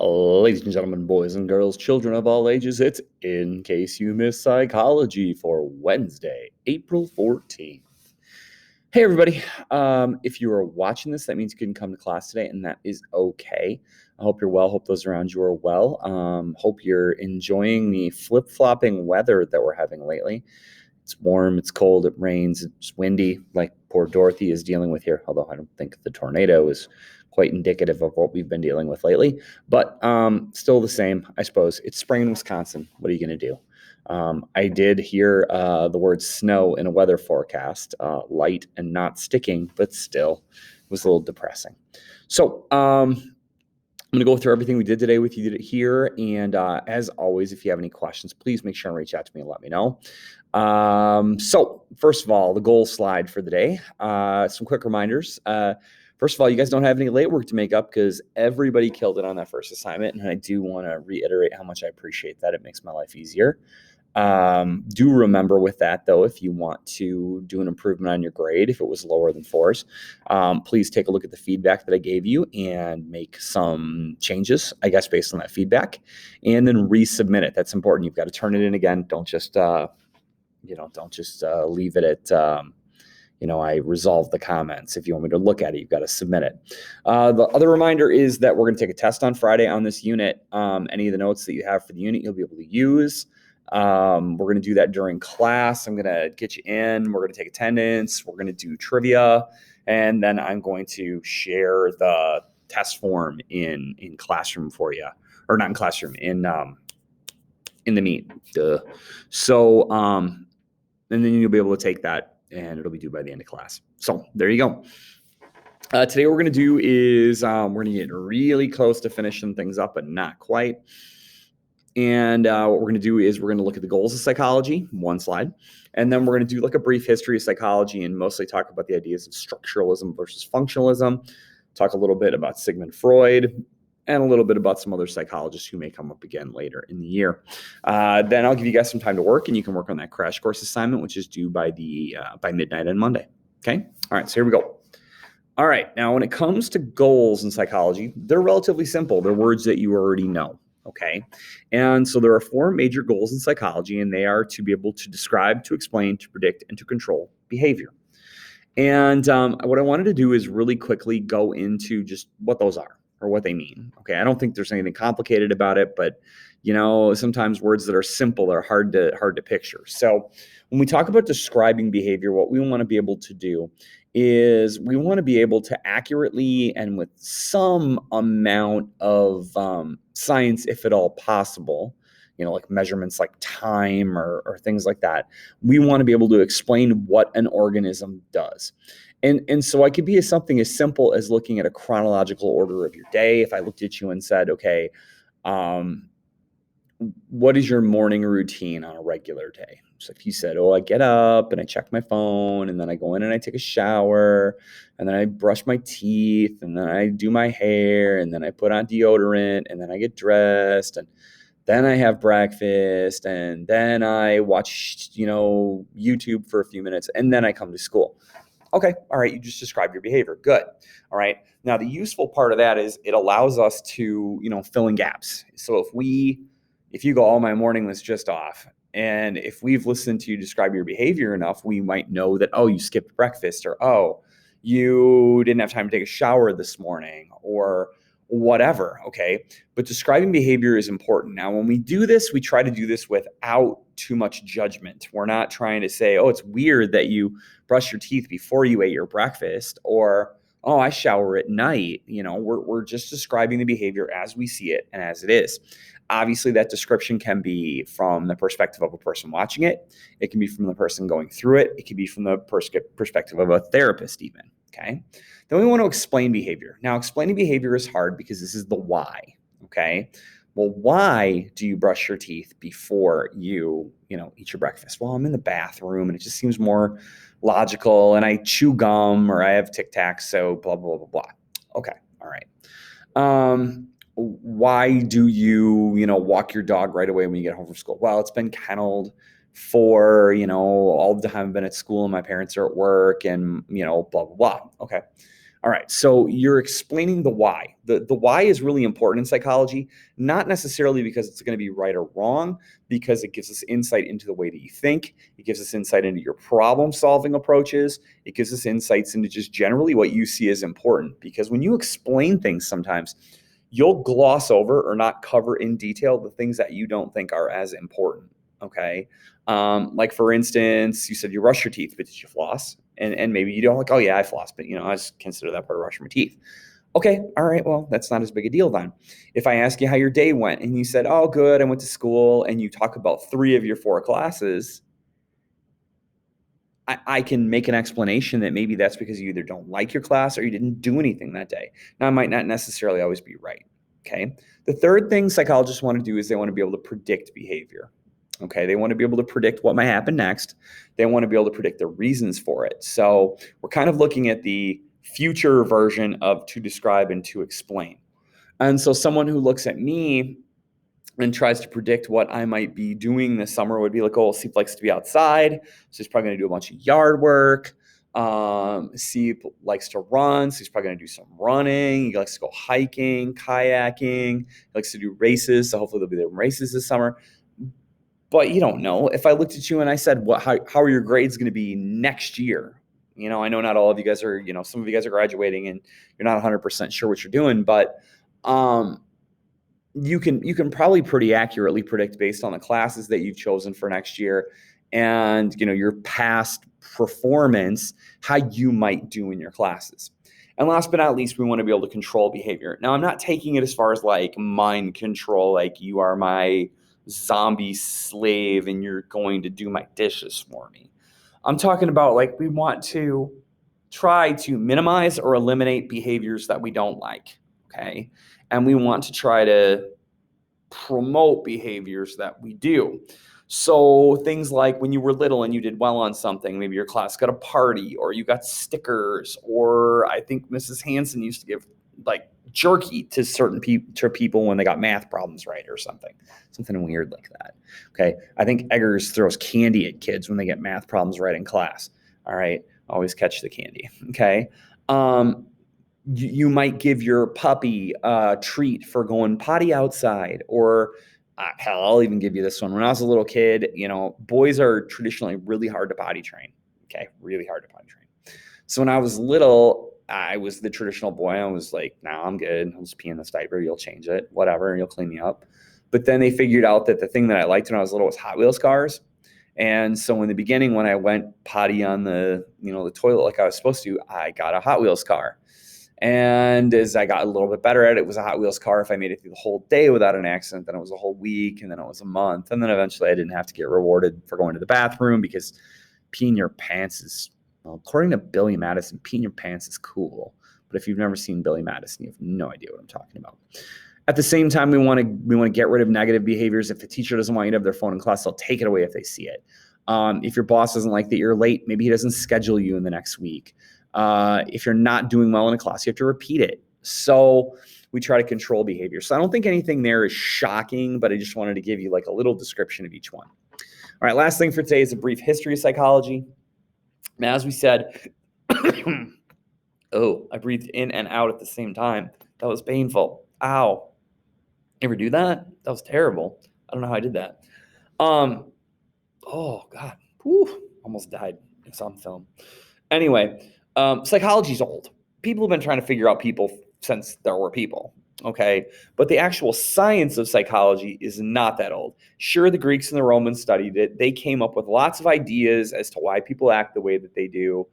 Ladies and gentlemen, boys and girls, children of all ages, it's In Case You Missed Psychology for Wednesday, April 14th. Hey, everybody. If you are watching this, that means you couldn't come to class today, and that is okay. I hope you're well. Hope those around you are well. Hope you're enjoying the flip-flopping weather that we're having lately. It's warm, it's cold, it rains, it's windy, like poor Dorothy is dealing with here, although I don't think the tornado is quite indicative of what we've been dealing with lately. But still the same, I suppose. It's spring in Wisconsin. What are you going to do? I did hear the word snow in a weather forecast, light and not sticking, but still it was a little depressing. So I'm going to go through everything we did today with you here. And as always, if you have any questions, please make sure and reach out to me and let me know. So first of all, the goal slide for the day, some quick reminders. First of all, you guys don't have any late work to make up because everybody killed it on that first assignment. And I do want to reiterate how much I appreciate that. It makes my life easier. Do remember with that, though, if you want to do an improvement on your grade, if it was lower than 4s, please take a look at the feedback that I gave you and make some changes, I guess, based on that feedback, and then resubmit it. That's important. You've got to turn it in again. Don't just, leave it at, I resolve the comments. If you want me to look at it, you've got to submit it. The other reminder is that we're going to take a test on Friday on this unit. Any of the notes that you have for the unit, you'll be able to use. We're going to do that during class. I'm going to get you in. We're going to take attendance. We're going to do trivia. And then I'm going to share the test form in classroom for you. Or not in classroom, in the Meet. So, and then you'll be able to take that, and it'll be due by the end of class. So there you go. Today what we're going to do is we're going to get really close to finishing things up, but not quite. And what we're going to do is we're going to look at the goals of psychology, one slide, and then we're going to do like a brief history of psychology and mostly talk about the ideas of structuralism versus functionalism, talk a little bit about Sigmund Freud, and a little bit about some other psychologists who may come up again later in the year. Then I'll give you guys some time to work, and you can work on that crash course assignment, which is due by midnight on Monday. Okay? All right, so here we go. All right, now when it comes to goals in psychology, they're relatively simple. They're words that you already know. Okay. And so there are 4 major goals in psychology, and they are to be able to describe, to explain, to predict, and to control behavior. And what I wanted to do is really quickly go into just what those are or what they mean. Okay. I don't think there's anything complicated about it, but sometimes words that are simple are hard to picture. So when we talk about describing behavior, what we want to be able to do is we want to be able to accurately and with some amount of science, if at all possible, like measurements like time or things like that. We want to be able to explain what an organism does. And so I could be something as simple as looking at a chronological order of your day. If I looked at you and said, okay, what is your morning routine on a regular day? So if you said, I get up and I check my phone, and then I go in and I take a shower, and then I brush my teeth, and then I do my hair, and then I put on deodorant, and then I get dressed, and then I have breakfast, and then I watch, YouTube for a few minutes, and then I come to school. Okay, all right, you just described your behavior. Good. All right. Now, the useful part of that is it allows us to, fill in gaps. So if you go, my morning was just off, and if we've listened to you describe your behavior enough, we might know that, you skipped breakfast, or, you didn't have time to take a shower this morning, or whatever. Okay. But describing behavior is important. Now, when we do this, we try to do this without too much judgment. We're not trying to say, it's weird that you brush your teeth before you ate your breakfast, or, I shower at night. We're just describing the behavior as we see it and as it is. Obviously, that description can be from the perspective of a person watching it. It can be from the person going through it. It can be from the perspective of a therapist even, okay? Then we want to explain behavior. Now, explaining behavior is hard because this is the why, okay? Well, why do you brush your teeth before you eat your breakfast? Well, I'm in the bathroom, and it just seems more logical, and I chew gum, or I have Tic Tacs, so blah, blah, blah, blah. Okay, all right. Why do you, walk your dog right away when you get home from school? Well, it's been kenneled for, all the time I've been at school, and my parents are at work, and, blah, blah, blah. Okay. All right, so you're explaining the why. The why is really important in psychology, not necessarily because it's going to be right or wrong, because it gives us insight into the way that you think. It gives us insight into your problem-solving approaches. It gives us insights into just generally what you see as important. Because when you explain things sometimes, you'll gloss over or not cover in detail the things that you don't think are as important, okay? Like for instance, you said you brush your teeth, but did you floss? And maybe you don't, like, oh yeah, I floss, but I just consider that part of brushing my teeth. Okay, all right, well, that's not as big a deal then. If I ask you how your day went and you said, oh, good, I went to school, and you talk about 3 of your 4 classes, I can make an explanation that maybe that's because you either don't like your class or you didn't do anything that day. Now, I might not necessarily always be right, okay? The third thing psychologists want to do is they want to be able to predict behavior. Okay, they want to be able to predict what might happen next. They want to be able to predict the reasons for it. So we're kind of looking at the future version of to describe and to explain. And so someone who looks at me and tries to predict what I might be doing this summer would be like, oh, Seep likes to be outside, so he's probably going to do a bunch of yard work. Seep likes to run, so he's probably going to do some running. He likes to go hiking, kayaking. He likes to do races, so hopefully there'll be races this summer. But you don't know. If I looked at you and I said, how are your grades going to be next year? I know not all of you guys are, some of you guys are graduating and you're not 100% sure what you're doing, but you can probably pretty accurately predict based on the classes that you've chosen for next year and, your past performance, how you might do in your classes. And last but not least, we want to be able to control behavior. Now, I'm not taking it as far as like mind control, like you are my zombie slave and you're going to do my dishes for me. I'm talking about like we want to try to minimize or eliminate behaviors that we don't like, okay? And we want to try to promote behaviors that we do. So things like when you were little and you did well on something, maybe your class got a party or you got stickers, or I think Mrs. Hanson used to give like jerky to certain people when they got math problems right or something weird like that. Okay. I think Eggers throws candy at kids when they get math problems right in class. All right. Always catch the candy. Okay. You might give your puppy a treat for going potty outside, or hell, I'll even give you this one. When I was a little kid, boys are traditionally really hard to potty train. Okay. Really hard to potty train. So when I was little, I was the traditional boy. I was like, no, I'm good. I'll just pee in this diaper. You'll change it, whatever. You'll clean me up. But then they figured out that the thing that I liked when I was little was Hot Wheels cars. And so in the beginning, when I went potty on the toilet like I was supposed to, I got a Hot Wheels car. And as I got a little bit better at it, it was a Hot Wheels car. If I made it through the whole day without an accident, then it was a whole week, and then it was a month. And then eventually I didn't have to get rewarded for going to the bathroom, because peeing your pants is, well, according to Billy Madison, peeing your pants is cool. But if you've never seen Billy Madison, you have no idea what I'm talking about. At the same time, we want to get rid of negative behaviors. If the teacher doesn't want you to have their phone in class, they'll take it away if they see it. If your boss doesn't like that you're late, maybe he doesn't schedule you in the next week. If you're not doing well in a class, you have to repeat it. So we try to control behavior. So I don't think anything there is shocking, but I just wanted to give you like a little description of each one. All right, last thing for today is a brief history of psychology. Now, as we said, oh, I breathed in and out at the same time. That was painful. Ow. Ever do that? That was terrible. I don't know how I did that. Oh, God. Whew, almost died. It's on film. Anyway, psychology's old. People have been trying to figure out people since there were people. Okay. But the actual science of psychology is not that old. Sure, the Greeks and the Romans studied it. They came up with lots of ideas as to why people act the way that they do.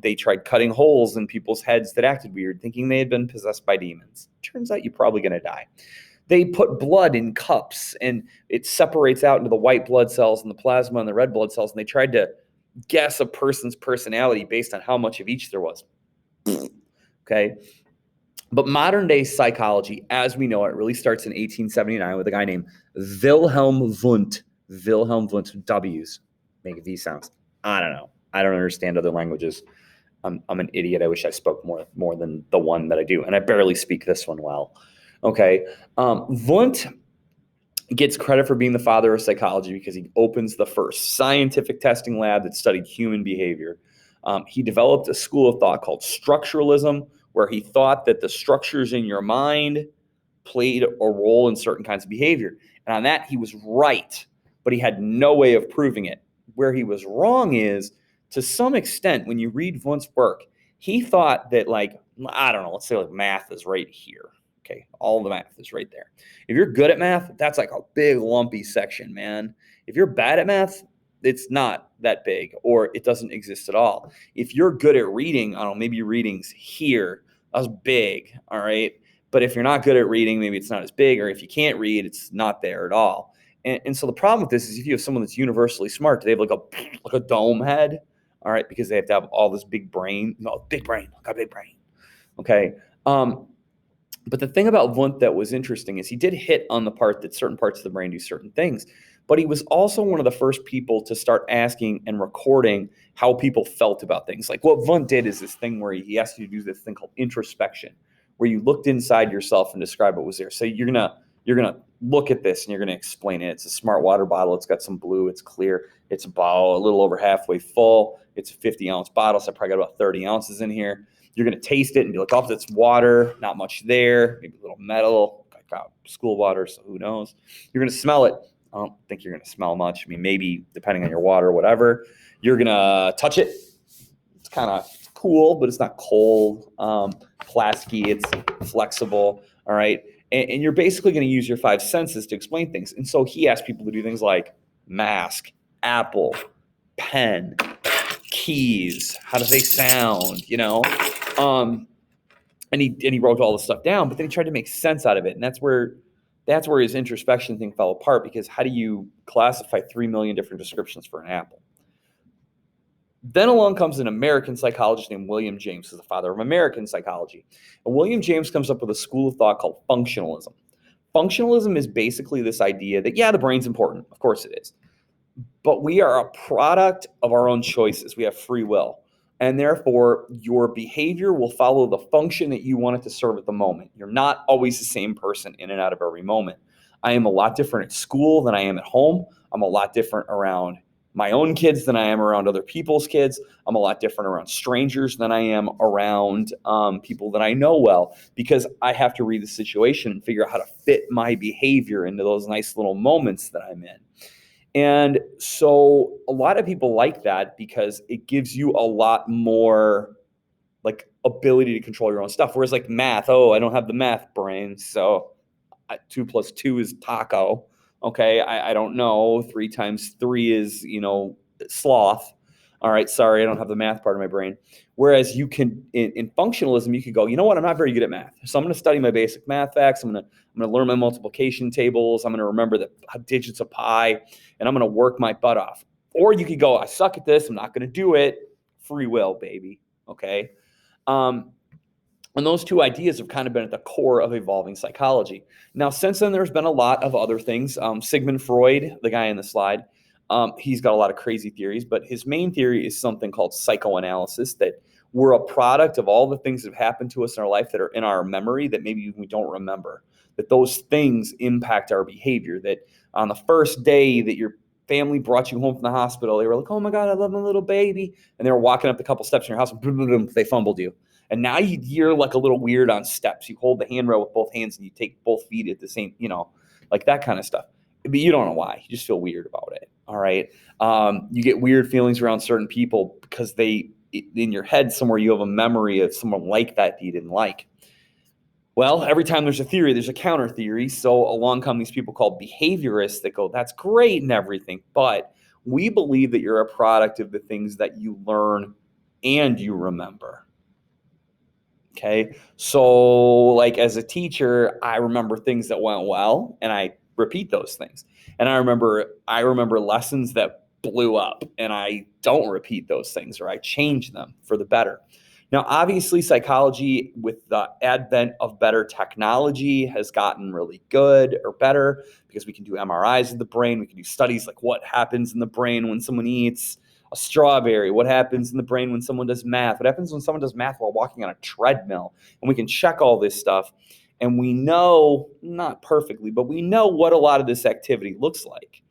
They tried cutting holes in people's heads that acted weird, thinking they had been possessed by demons. Turns out you're probably going to die. They put blood in cups and it separates out into the white blood cells and the plasma and the red blood cells. And they tried to guess a person's personality based on how much of each there was. Okay. But modern day psychology, as we know it, really starts in 1879 with a guy named Wilhelm Wundt. Wilhelm Wundt, W's, make these sounds. I don't know. I don't understand other languages. I'm an idiot. I wish I spoke more than the one that I do. And I barely speak this one well. Okay. Wundt gets credit for being the father of psychology because he opens the first scientific testing lab that studied human behavior. He developed a school of thought called structuralism, where he thought that the structures in your mind played a role in certain kinds of behavior. And on that, he was right, but he had no way of proving it. Where he was wrong is, to some extent, when you read Wundt's work, he thought that, like, I don't know, let's say like math is right here. Okay, all the math is right there. If you're good at math, that's like a big lumpy section, man. If you're bad at math, it's not that big, or it doesn't exist at all. If you're good at reading, I don't know, maybe reading's here. That's big, all right? But if you're not good at reading, maybe it's not as big, or if you can't read, it's not there at all. And so the problem with this is, if you have someone that's universally smart, they have like a dome head, all right, because they have to have all this big brain. No, big brain, got a big brain. Okay. But the thing about Wundt that was interesting is he did hit on the part that certain parts of the brain do certain things, but he was also one of the first people to start asking and recording how people felt about things. Like, what Wundt did is this thing where he asked you to do this thing called introspection, where you looked inside yourself and describe what was there. So you're gonna look at this and you're gonna explain it. It's a smart water bottle. It's got some blue. It's clear. It's about a little over halfway full. It's a 50-ounce bottle, so I probably got about 30 ounces in here. You're going to taste it and be like, oh, that's water, not much there, maybe a little metal, like school water, so who knows. You're going to smell it. I don't think you're going to smell much. I mean, maybe depending on your water or whatever. You're going to touch it. It's kind of cool, but it's not cold, plasticky, it's flexible, all right? And you're basically going to use your 5 senses to explain things. And so he asked people to do things like mask, apple, pen, keys, how do they sound, and he wrote all this stuff down, but then he tried to make sense out of it. And that's where his introspection thing fell apart, because how do you classify 3 million different descriptions for an apple? Then along comes an American psychologist named William James, who's the father of American psychology. And William James comes up with a school of thought called functionalism. Functionalism is basically this idea that, yeah, the brain's important. Of course it is. But we are a product of our own choices. We have free will. And therefore, your behavior will follow the function that you want it to serve at the moment. You're not always the same person in and out of every moment. I am a lot different at school than I am at home. I'm a lot different around my own kids than I am around other people's kids. I'm a lot different around strangers than I am around people that I know well, because I have to read the situation and figure out how to fit my behavior into those nice little moments that I'm in. And so a lot of people like that because it gives you a lot more like ability to control your own stuff. Whereas like math, I don't have the math brain, so 2 + 2 is taco. Okay, I don't know. 3 × 3 is, sloth. All right, sorry, I don't have the math part of my brain. Whereas you can, in functionalism, you could go, you know what, I'm not very good at math. So I'm going to study my basic math facts. I'm going to learn my multiplication tables. I'm going to remember the digits of pi, and I'm going to work my butt off. Or you could go, I suck at this. I'm not going to do it. Free will, baby. Okay. And those two ideas have kind of been at the core of evolving psychology. Now, since then, there's been a lot of other things. Sigmund Freud, the guy in the slide, he's got a lot of crazy theories, but his main theory is something called psychoanalysis, that we're a product of all the things that have happened to us in our life that are in our memory that maybe we don't remember, that those things impact our behavior, that on the first day that your family brought you home from the hospital, they were like, oh my God, I love my little baby. And they were walking up the couple steps in your house and boom, boom, boom, they fumbled you. And now you're like a little weird on steps. You hold the handrail with both hands and you take both feet at the same, like that kind of stuff. But you don't know why. You just feel weird about it. All right. You get weird feelings around certain people because in your head somewhere, you have a memory of someone like that you didn't like. Well, every time there's a theory, there's a counter theory. So along come these people called behaviorists that go, that's great and everything, but we believe that you're a product of the things that you learn and you remember. Okay. So like as a teacher, I remember things that went well and I repeat those things. And I remember lessons that blew up and I don't repeat those things, or I change them for the better. Now, obviously, psychology with the advent of better technology has gotten really good or better because we can do MRIs of the brain. We can do studies like what happens in the brain when someone eats a strawberry, what happens in the brain when someone does math, what happens when someone does math while walking on a treadmill. And we can check all this stuff. And we know, not perfectly, but we know what a lot of this activity looks like.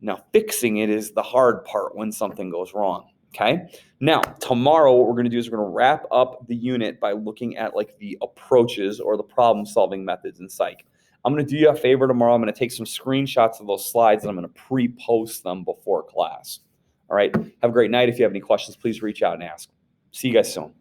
Now, fixing it is the hard part when something goes wrong. Okay. Now, tomorrow, what we're going to do is we're going to wrap up the unit by looking at like the approaches or the problem solving methods in psych. I'm going to do you a favor tomorrow. I'm going to take some screenshots of those slides and I'm going to pre-post them before class. All right. Have a great night. If you have any questions, please reach out and ask. See you guys soon.